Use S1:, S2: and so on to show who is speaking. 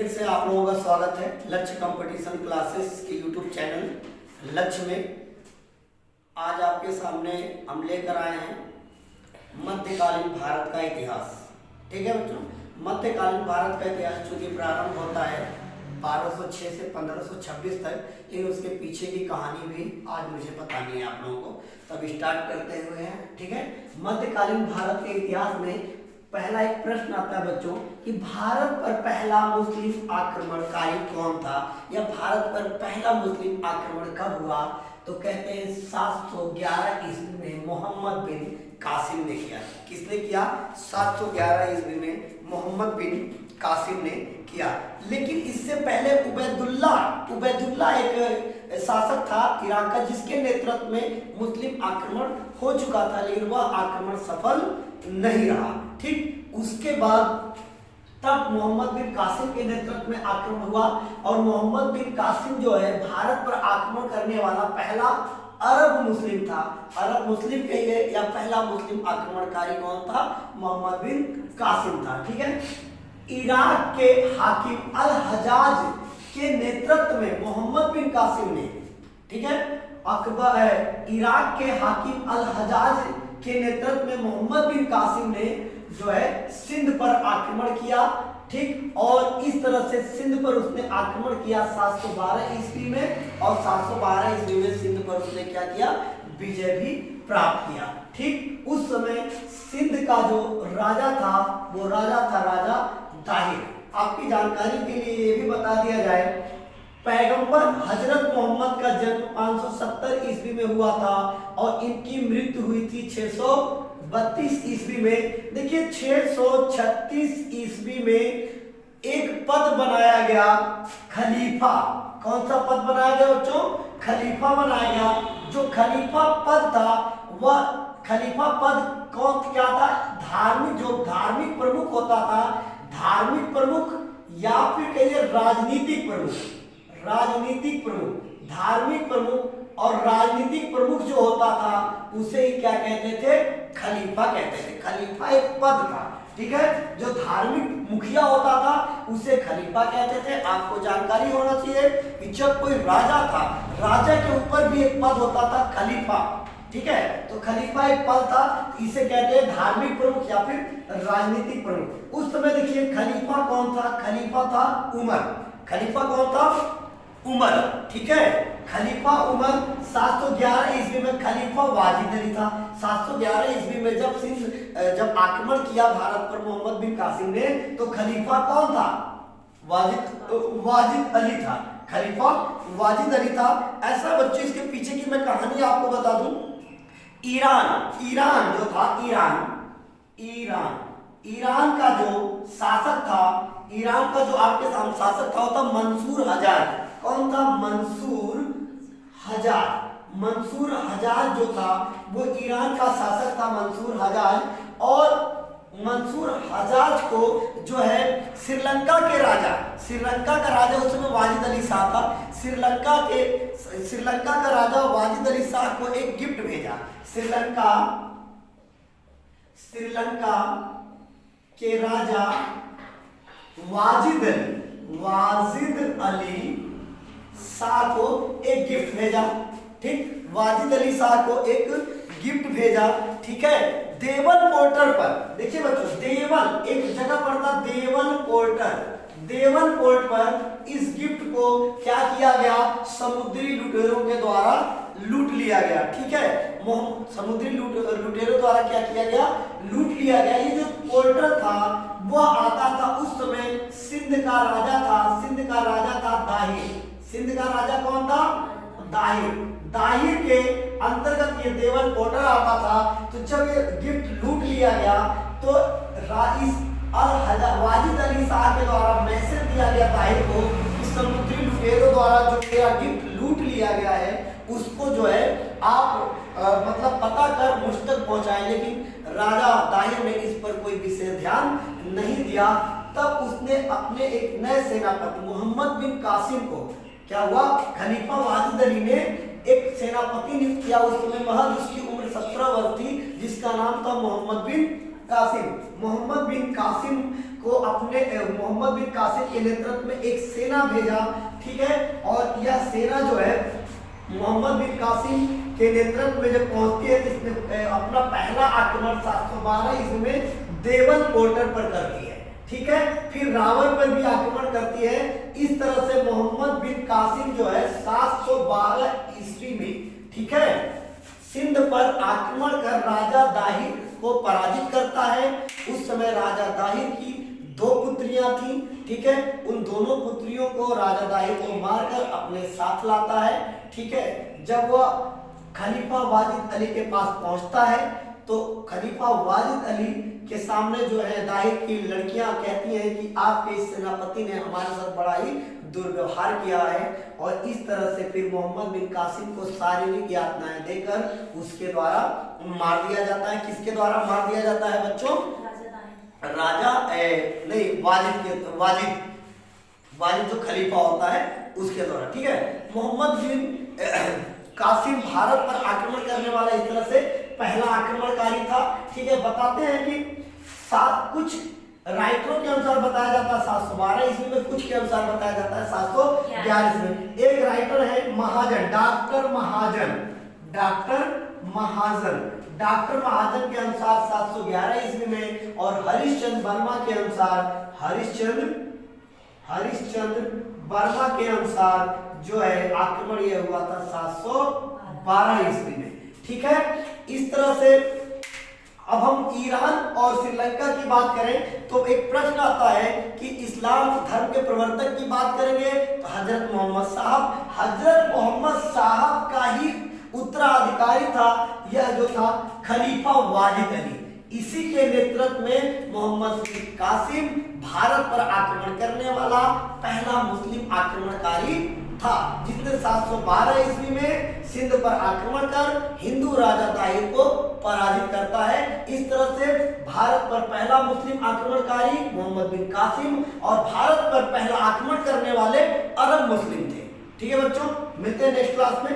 S1: फिर से आप लोगों का स्वागत है लक्ष्य कंपटीशन क्लासेस के यूट्यूब चैनल लक्ष्य में। आज आपके सामने हम लेकर आए हैं मध्यकालीन भारत का इतिहास। ठीक है बच्चों, मध्यकालीन भारत का इतिहास चूंकि प्रारंभ होता है 1206 से 1526 तक, लेकिन उसके पीछे की कहानी भी आज मुझे बतानी है आप लोगों को। तब स्टार्ट करते हुए हैं। ठीक है, मध्यकालीन भारत के इतिहास में पहला एक प्रश्न आता है बच्चों कि भारत पर पहला मुस्लिम आक्रमणकारी कौन था, या भारत पर पहला मुस्लिम आक्रमण कब हुआ। तो कहते हैं 711 ईस्वी में मोहम्मद बिन कासिम ने किया। किसने किया? 711 ईस्वी में मोहम्मद बिन कासिम ने किया। लेकिन इससे पहले उबैदुल्ला एक शासक था इराक का, जिसके नेतृत्व में मुस्लिम आक्रमण हो चुका था, लेकिन वह आक्रमण सफल नहीं रहा। ठीक, उसके बाद तब मोहम्मद बिन कासिम के नेतृत्व में आक्रमण हुआ, और मोहम्मद बिन कासिम जो है भारत पर आक्रमण करने वाला पहला अरब मुस्लिम था। अरब मुस्लिम कहिए या पहला मुस्लिम आक्रमणकारी कौन था? मोहम्मद बिन कासिम था। ठीक है, इराक के हाकिम अल हजाज के नेतृत्व में मोहम्मद बिन कासिम ने, ठीक है, इराक के हाकिम अल हजाज के नेतृत्व में मोहम्मद बिन कासिम ने जो है सिंध पर आक्रमण किया। ठीक, और इस तरह से सिंध पर उसने आक्रमण किया 712 ईस्वी में, और 712 ईस्वी में सिंध पर उसने क्या किया? विजय भी प्राप्त किया। ठीक, उस समय सिंध का जो राजा था वो राजा था राजा दाहिर। आपकी जानकारी के लिए ये भी बता दिया जाए, पैगंबर हजरत मोहम्मद का जन्म 570 ईस्वी में हुआ था, और इनकी मृत्यु हुई थी 632 ईस्वी में। देखिए 636 ईस्वी में एक पद बनाया गया खलीफा। कौन सा पद बनाया गया बच्चों? खलीफा बनाया गया। जो खलीफा पद था वह खलीफा पद कौन क्या था? जो धार्मिक प्रमुख होता था, धार्मिक प्रमुख या फिर कहिए राजनीतिक प्रमुख, धार्मिक प्रमुख और राजनीतिक प्रमुख जो होता था उसे ही क्या कहते थे? खलीफा कहते थे। खलीफा एक पद था। ठीक है, जो धार्मिक मुखिया होता था उसे खलीफा कहते थे। आपको जानकारी होना चाहिए कि जब कोई राजा था, राजा के ऊपर भी एक पद होता था खलीफा। ठीक है, तो खलीफा एक पद था, इसे कहते हैं धार्मिक प्रमुख या फिर राजनीतिक प्रमुख। उस समय देखिए खलीफा कौन था? खलीफा था उमर। खलीफा कौन था? उमर। ठीक है, खलीफा उमर 711 ईस्वी में खलीफा वाजिद अली था। 711 ईस्वी में जब आक्रमण किया भारत पर मोहम्मद बिन कासिम ने, तो खलीफा कौन था? वाजिद अली था। खलीफा वाजिद अली था। ऐसा बच्चों इसके पीछे की मैं कहानी आपको बता दूं। ईरान जो था, ईरान का जो शासक था, ईरान का जो आपके सामने शासक था वो था मंसूर हजाज। कौन था? मंसूर हजाज जो था वो ईरान का शासक था, मंसूर हजाज। और मंसूर हजाज को जो है श्रीलंका का राजा उस समय वाजिद अली शाह था। श्रीलंका का राजा वाजिद अली शाह को एक गिफ्ट भेजा। श्रीलंका के राजा वाजिद अली शाह को एक गिफ्ट भेजा। ठीक, वाजिद अली शाह को एक गिफ्ट भेजा। ठीक है, देवल पोर्टर पर, देखिए बच्चों देवल एक जगह पड़ता, देवल पोर्ट पर इस गिफ्ट को क्या किया गया? समुद्री लुटेरों के द्वारा लूट लिया गया। ठीक है, समुद्री लुटेरों द्वारा क्या किया गया? लूट लिया गया। ये जो पोर्टर था वह आता था उस समय सिंध का राजा था दाहिर। सिंध का राजा कौन था? दाहिर के अंतर्गत ये देवल पोर्टर आता था। तो जब ये गिफ्ट लूट लिया गया तो वाजिद अली शाह के द्वारा मैसेज दिया गया दाहिर को कि समुद्री लुटेरों द्वारा जो मेरा गिफ्ट लूट लिया गया है उसको जो है आप मतलब पता कर मुझ तक पहुंचाएं। लेकिन राजा दाहिर ने इस पर कोई विशेष ध्यान नहीं दिया। तब उसने अपने एक नए सेनापति मोहम्मद बिन कासिम को क्या हुआ? खलीफा वाजिद अली ने एक सेनापति नियुक्त किया। उस समय महज उसकी उम्र 17 वर्ष थी, जिसका नाम था मोहम्मद बिन कासिम, मोहम्मद बिन कासिम को अपने मोहम्मद बिन कासिम के नेतृत्व में एक सेना भेजा, ठीक है। और यह सेना जो है मोहम्मद बिन कासिम के नेतृत्व में जब पहुंचती है तो इसने अपना पहला आक्रमण 712 ईस्वी में देवन पोर्टर पर करती है, ठीक है। फिर रावण पर भी आक्रमण करती है। इस तरह से मोहम्मद बिन कासिम जो है 712 ईस्वी में, ठीक है, सिंध पर आक्रमण कर राजा दाहिर को पराजित करता है। उस समय राजा दाहिर की 2 पुत्रियां थी, ठीक है। उन दोनों पुत्रियों को राजा दाहिर को मारकर अपने साथ लाता है, ठीक है। जब वह खलीफा वाजिद अली के पास पहुंचता है तो खलीफा वाजिद अली के सामने जो है दाहिर की लड़कियां कहती हैं कि आपके इस सेनापति ने हमारे साथ बड़ा ही दुर्व्यवहार किया है, और इस तरह से फिर मोहम्मद बिन कासिम को शारीरिक यातनाएं देकर उसके द्वारा मार दिया जाता है। किसके द्वारा मार दिया जाता है बच्चों? राजा नहीं, वाजिद जो खलीफा होता है उसके द्वारा, ठीक है। मोहम्मद बिन कासिम भारत पर आक्रमण करने वाला इस तरह से पहला आक्रमणकारी था, ठीक है। बताते हैं कि कुछ राइटरों के अनुसार बताया जाता है 712 ईस्वी में, कुछ के अनुसार बताया जाता है 711 ईस्वी में। एक राइटर है महाजन, डॉक्टर महाजन के अनुसार 711 ईस्वी में, और हरिश्चंद्र वर्मा के अनुसार जो है आक्रमण यह हुआ था 712 ईस्वी में, ठीक है। इस तरह से अब हम ईरान और श्रीलंका की बात करें तो एक प्रश्न आता है कि इस्लाम धर्म के प्रवर्तक की बात करेंगे तो हजरत मोहम्मद साहब का ही उत्तराधिकारी था यह जो था खलीफा वाजिद अली। इसी के नेतृत्व में मोहम्मद बिन कासिम भारत पर आक्रमण करने वाला पहला मुस्लिम आक्रमणकारी था, जिसने 712 ईस्वी में सिंध पर आक्रमण कर हिंदू राजा दाहिर को पराजित करता है। इस तरह से भारत पर पहला मुस्लिम आक्रमणकारी मोहम्मद बिन कासिम और भारत पर पहला आक्रमण करने वाले अरब मुस्लिम थे, ठीक है बच्चों। मिलते हैं नेक्स्ट क्लास में।